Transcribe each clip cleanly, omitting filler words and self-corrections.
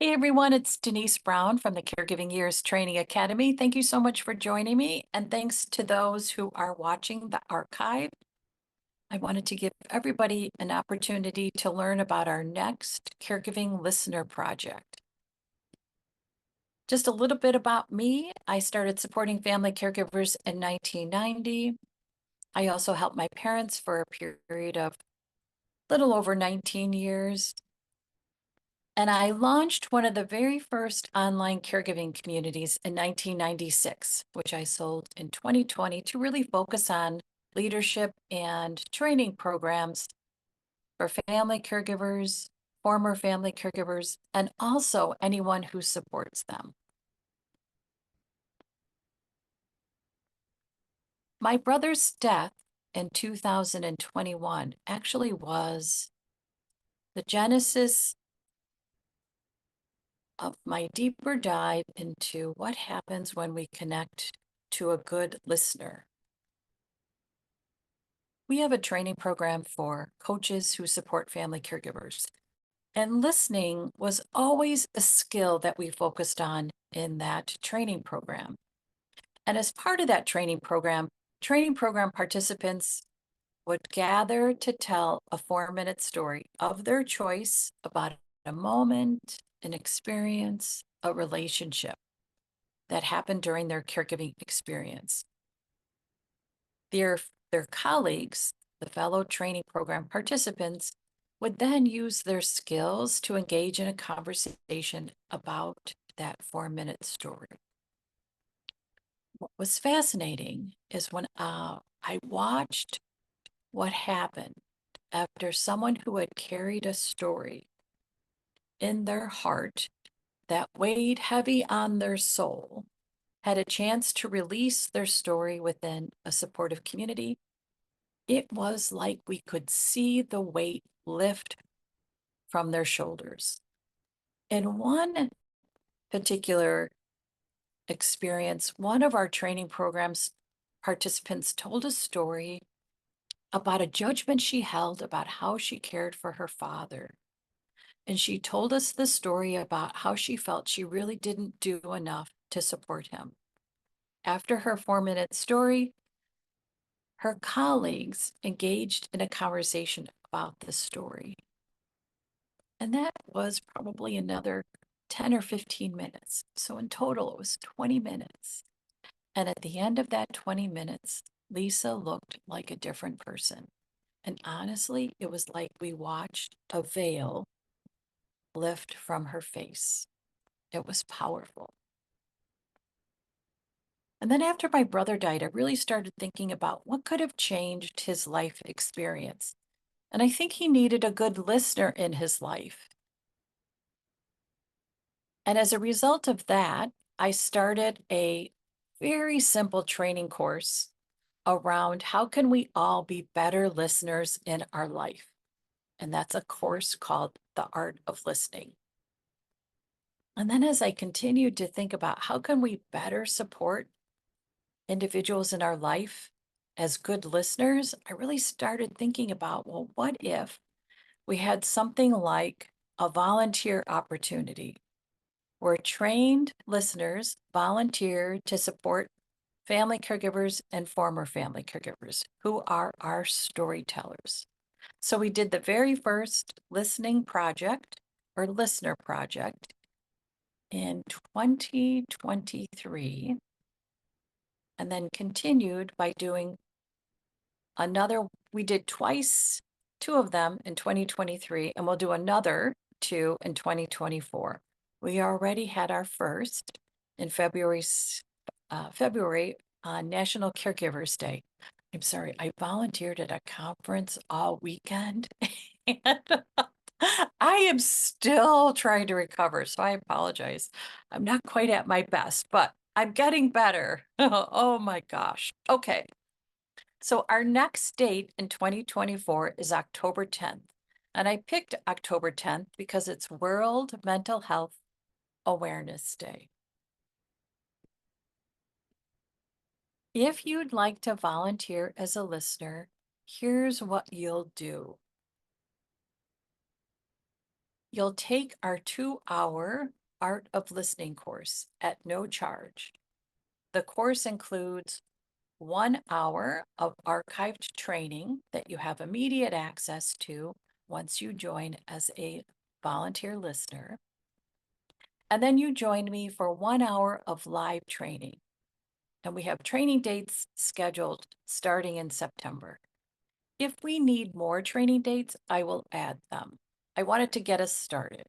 Hey everyone, it's Denise Brown from the Caregiving Years Training Academy. Thank you so much for joining me, and thanks to those who are watching the archive. I wanted to give everybody an opportunity to learn about our next Caregiving Listener Project. Just a little bit about me. I started supporting family caregivers in 1990. I also helped my parents for a period of little over 19 years. And I launched one of the very first online caregiving communities in 1996, which I sold in 2020 to really focus on leadership and training programs for family caregivers, former family caregivers, and also anyone who supports them. My brother's death in 2021 actually was the genesis of my deeper dive into what happens when we connect to a good listener. We have a training program for coaches who support family caregivers, and listening was always a skill that we focused on in that training program. And as part of that training program participants would gather to tell a 4-minute story of their choice about a moment, an experience, a relationship that happened during their caregiving experience. Their, their colleagues, the fellow training program participants, would then use their skills to engage in a conversation about that 4-minute story. What was fascinating is when I watched what happened after someone who had carried a story in their heart that weighed heavy on their soul had a chance to release their story within a supportive community. It was like we could see the weight lift from their shoulders. In one particular experience, one of our training programs participants told a story about a judgment she held about how she cared for her father. And she told us the story about how she felt she really didn't do enough to support him. After her 4-minute story, her colleagues engaged in a conversation about the story. And that was probably another 10 or 15 minutes. So in total, it was 20 minutes. And at the end of that 20 minutes, Lisa looked like a different person. And honestly, it was like we watched a veil lift from her face. It was powerful. And then after my brother died, I really started thinking about what could have changed his life experience. And I think he needed a good listener in his life. And as a result of that, I started a very simple training course around how can we all be better listeners in our life. And that's a course called The Art of Listening. And then as I continued to think about how can we better support individuals in our life as good listeners, I really started thinking about, well, what if we had something like a volunteer opportunity where trained listeners volunteer to support family caregivers and former family caregivers who are our storytellers. So we did the very first listening project or listener project in 2023, and then continued by doing another. We did twice, two of them in 2023, and we'll do another two in 2024. We already had our first in February on National Caregivers Day. I'm sorry, I volunteered at a conference all weekend and I am still trying to recover, so I apologize. I'm not quite at my best, but I'm getting better. Oh my gosh. Okay. So our next date in 2024 is October 10th. And I picked October 10th because it's World Mental Health Awareness Day. If you'd like to volunteer as a listener, here's what you'll do. You'll take our 2-hour Art of Listening course at no charge. The course includes 1 hour of archived training that you have immediate access to once you join as a volunteer listener. And then you join me for 1 hour of live training. And we have training dates scheduled starting in September. If we need more training dates, I will add them. I wanted to get us started.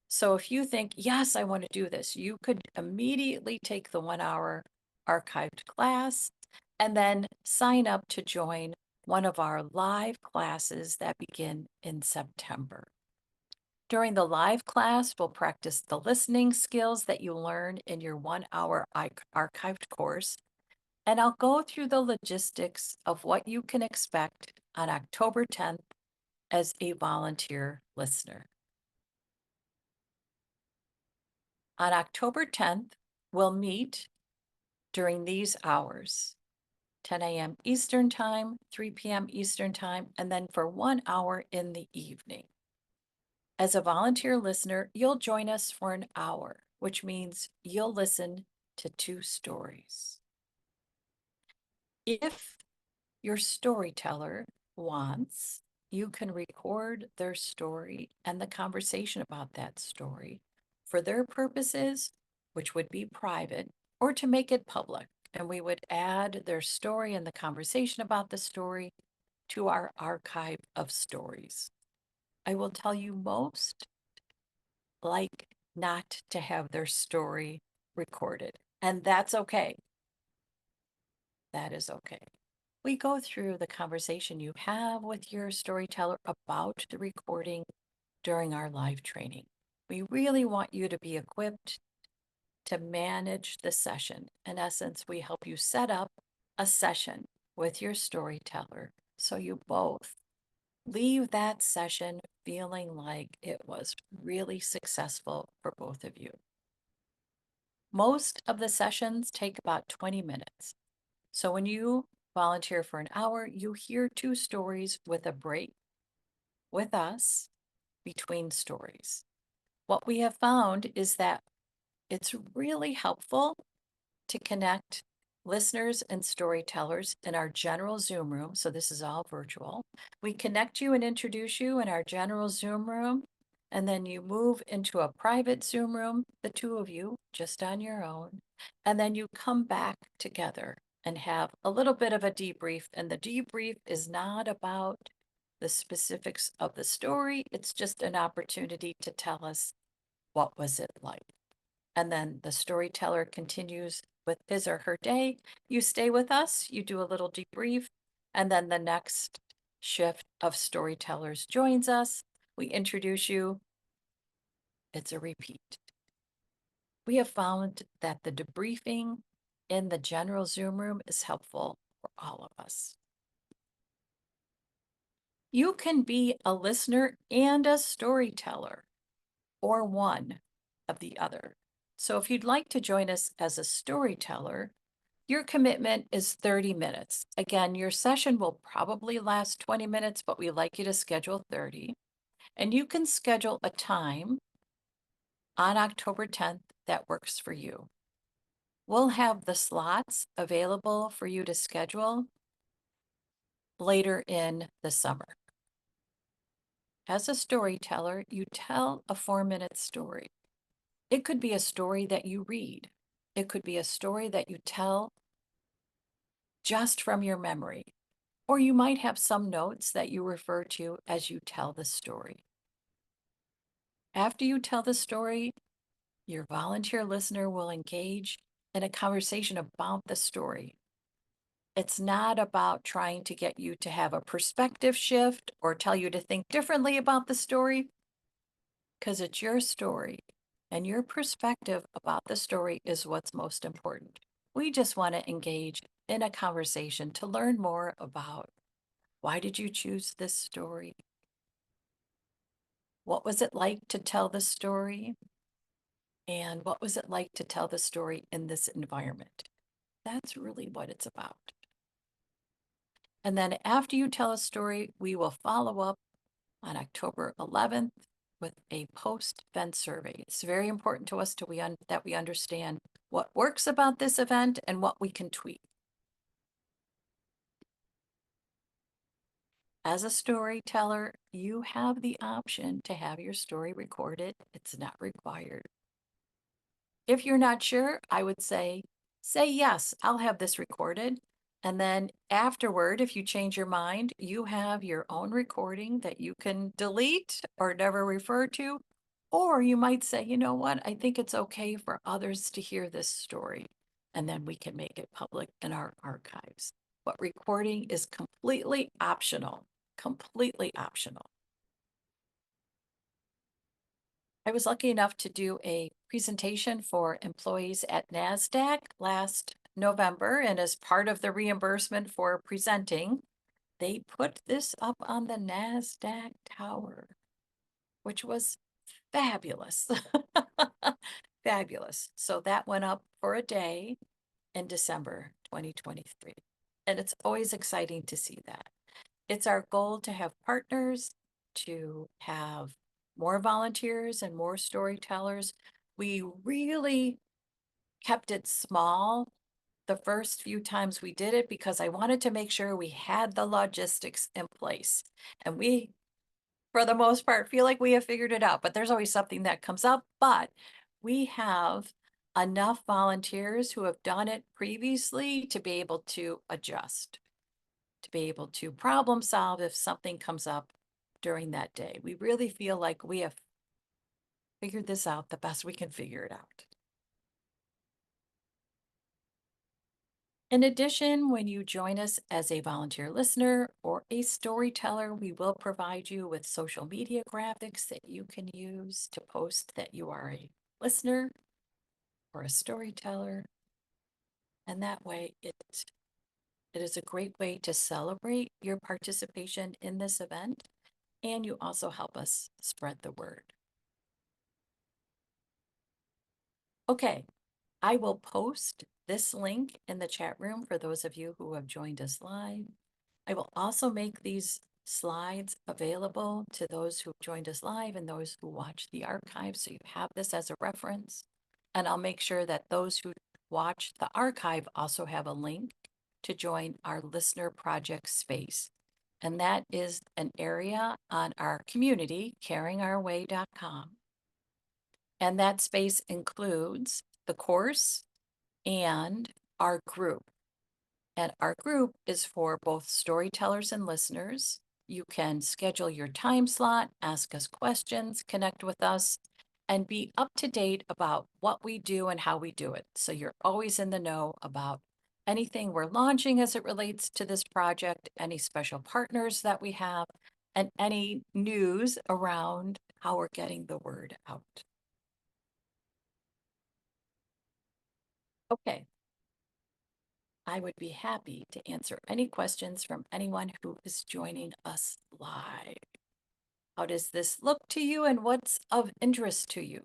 So if you think, yes, I want to do this, you could immediately take the 1 hour archived class and then sign up to join one of our live classes that begin in September. During the live class, we'll practice the listening skills that you learn in your 1 hour archived course, and I'll go through the logistics of what you can expect on October 10th as a volunteer listener. On October 10th, we'll meet during these hours, 10 a.m. Eastern Time, 3 p.m. Eastern Time, and then for 1 hour in the evening. As a volunteer listener, you'll join us for an hour, which means you'll listen to 2 stories. If your storyteller wants, you can record their story and the conversation about that story for their purposes, which would be private, or to make it public. And we would add their story and the conversation about the story to our archive of stories. I will tell you, most like not to have their story recorded, and that's okay. That is okay. We go through the conversation you have with your storyteller about the recording during our live training. We really want you to be equipped to manage the session. In essence, we help you set up a session with your storyteller so you both leave that session feeling like it was really successful for both of you. Most of the sessions take about 20 minutes. So when you volunteer for an hour, you hear 2 stories with a break with us between stories. What we have found is that it's really helpful to connect listeners and storytellers in our general Zoom room. So this is all virtual. We connect you and introduce you in our general Zoom room, and then you move into a private Zoom room, the 2 of you, just on your own, and then you come back together and have a little bit of a debrief. And the debrief is not about the specifics of the story. It's just an opportunity to tell us, what was it like? And then the storyteller continues with his or her day. You stay with us, you do a little debrief, and then the next shift of storytellers joins us. We introduce you. It's a repeat. We have found that the debriefing in the general Zoom room is helpful for all of us. You can be a listener and a storyteller, or one of the other. So if you'd like to join us as a storyteller, your commitment is 30 minutes. Again, your session will probably last 20 minutes, but we like you to schedule 30. And you can schedule a time on October 10th that works for you. We'll have the slots available for you to schedule later in the summer. As a storyteller, you tell a 4-minute story. It could be a story that you read. It could be a story that you tell just from your memory, or you might have some notes that you refer to as you tell the story. After you tell the story, your volunteer listener will engage in a conversation about the story. It's not about trying to get you to have a perspective shift or tell you to think differently about the story, because it's your story and your perspective about the story is what's most important. We just want to engage in a conversation to learn more about, why did you choose this story? What was it like to tell the story? And what was it like to tell the story in this environment? That's really what it's about. And then after you tell a story, we will follow up on October 11th with a post-event survey. It's very important to us that we understand what works about this event and what we can tweak. As a storyteller, you have the option to have your story recorded. It's not required. If you're not sure, I would say yes, I'll have this recorded. And then afterward, if you change your mind, you have your own recording that you can delete or never refer to. Or you might say, you know what, I think it's okay for others to hear this story. And then we can make it public in our archives. But recording is completely optional, completely optional. I was lucky enough to do a presentation for employees at NASDAQ last November, and as part of the reimbursement for presenting, they put this up on the NASDAQ tower, which was fabulous. Fabulous. So that went up for a day in December 2023. And it's always exciting to see that. It's our goal to have partners, to have more volunteers and more storytellers. We really kept it small the first few times we did it because I wanted to make sure we had the logistics in place. And we, for the most part, feel like we have figured it out, but there's always something that comes up. But we have enough volunteers who have done it previously to be able to adjust, to be able to problem solve if something comes up during that day. We really feel like we have figured this out the best we can figure it out. In addition, when you join us as a volunteer listener or a storyteller, we will provide you with social media graphics that you can use to post that you are a listener or a storyteller. And that way, it is a great way to celebrate your participation in this event, and you also help us spread the word. Okay, I will post this link in the chat room for those of you who have joined us live. I will also make these slides available to those who joined us live and those who watch the archive, so you have this as a reference. And I'll make sure that those who watch the archive also have a link to join our listener project space. And that is an area on our community, caringourway.com. And that space includes the course and our group. And our group is for both storytellers and listeners. You can schedule your time slot, ask us questions, connect with us, and be up to date about what we do and how we do it. So you're always in the know about anything we're launching as it relates to this project, any special partners that we have, and any news around how we're getting the word out. Okay. I would be happy to answer any questions from anyone who is joining us live. How does this look to you and what's of interest to you?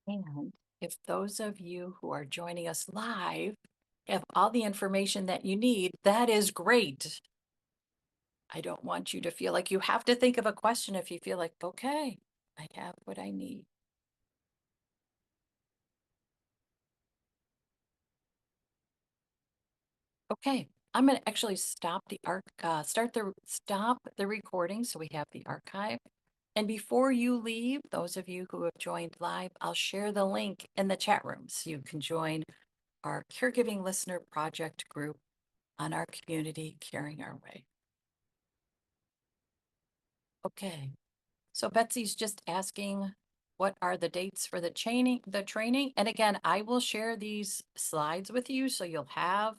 And if those of you who are joining us live have all the information that you need, that is great. I don't want you to feel like you have to think of a question if you feel like, okay, I have what I need. Okay, I'm going to actually stop the recording so we have the archive. And before you leave, those of you who have joined live, I'll share the link in the chat room so you can join our Caregiving Listener Project group on our community, Caring Our Way. Okay, so Betsy's just asking, what are the dates for the training? And again, I will share these slides with you so you'll have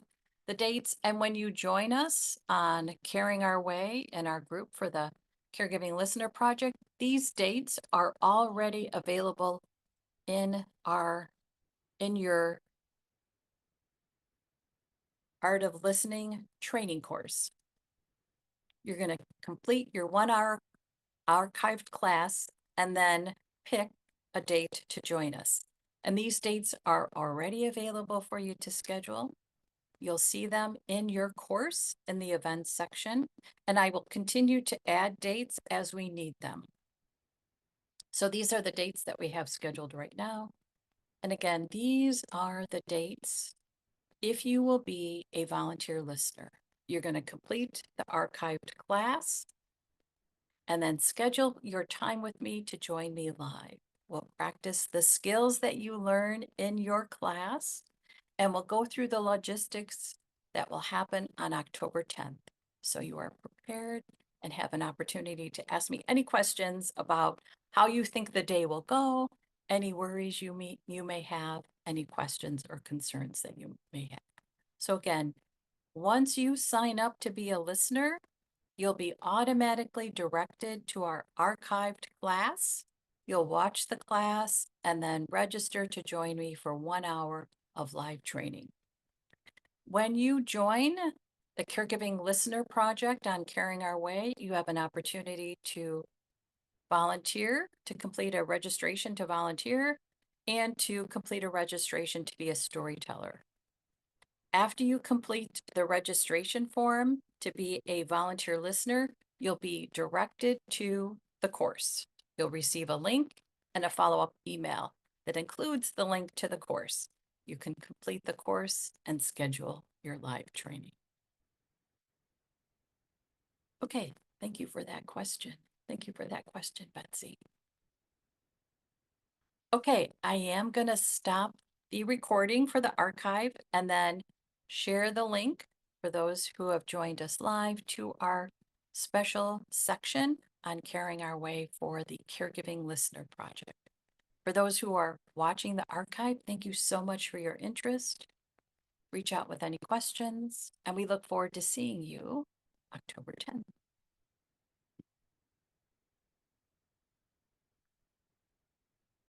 the dates. And when you join us on Caring Our Way in our group for the Caregiving Listener Project, these dates are already available in your Art of Listening training course. You're going to complete your 1 hour archived class and then pick a date to join us. And these dates are already available for you to schedule. You'll see them in your course in the events section, and I will continue to add dates as we need them. So these are the dates that we have scheduled right now. And again, these are the dates if you will be a volunteer listener. You're going to complete the archived class and then schedule your time with me to join me live. We'll practice the skills that you learn in your class, and we'll go through the logistics that will happen on October 10th. So you are prepared and have an opportunity to ask me any questions about how you think the day will go, any worries you may have, any questions or concerns that you may have. So again, once you sign up to be a listener, you'll be automatically directed to our archived class. You'll watch the class and then register to join me for 1 hour of live training. When you join the Caregiving Listener Project on Caring Our Way, you have an opportunity to volunteer, to complete a registration to volunteer, and to complete a registration to be a storyteller. After you complete the registration form to be a volunteer listener, you'll be directed to the course. You'll receive a link and a follow-up email that includes the link to the course. You can complete the course and schedule your live training. Okay, thank you for that question. Thank you for that question, Betsy. Okay, I am going to stop the recording for the archive and then share the link for those who have joined us live to our special section on Caring Our Way for the Caregiving Listener Project. For those who are watching the archive, thank you so much for your interest. Reach out with any questions, and we look forward to seeing you October 10th.